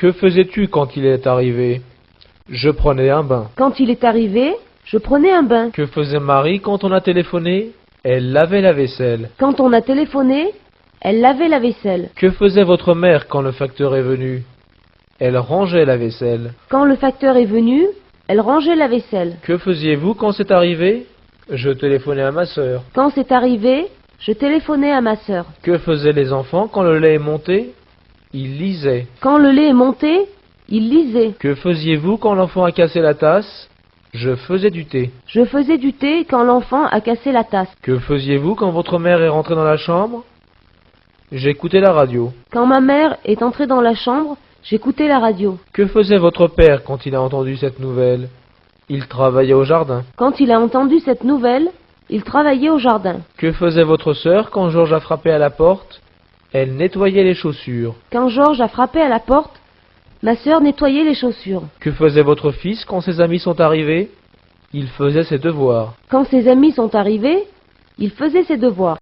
Que faisais-tu quand il est arrivé? Je prenais un bain. Quand il est arrivé, je prenais un bain. Que faisait Marie quand on a téléphoné? Elle lavait la vaisselle. Quand on a téléphoné, elle lavait la vaisselle. Que faisait votre mère quand le facteur est venu? Elle rangeait la vaisselle. Quand le facteur est venu, elle rangeait la vaisselle. Que faisiez-vous quand c'est arrivé? Je téléphonais à ma sœur. Quand c'est arrivé, je téléphonais à ma sœur. Que faisaient les enfants quand le lait est monté? Ils lisaient. Quand le lait est monté, il lisait. Que faisiez-vous quand l'enfant a cassé la tasse? Je faisais du thé. Je faisais du thé quand l'enfant a cassé la tasse. Que faisiez-vous quand votre mère est rentrée dans la chambre? J'écoutais la radio. Quand ma mère est entrée dans la chambre, j'écoutais la radio. Que faisait votre père quand il a entendu cette nouvelle? Il travaillait au jardin. Quand il a entendu cette nouvelle, il travaillait au jardin. Que faisait votre sœur quand Georges a frappé à la porte? Elle nettoyait les chaussures. Quand Georges a frappé à la porte, ma sœur nettoyait les chaussures. Que faisait votre fils quand ses amis sont arrivés? Il faisait ses devoirs. Quand ses amis sont arrivés, il faisait ses devoirs.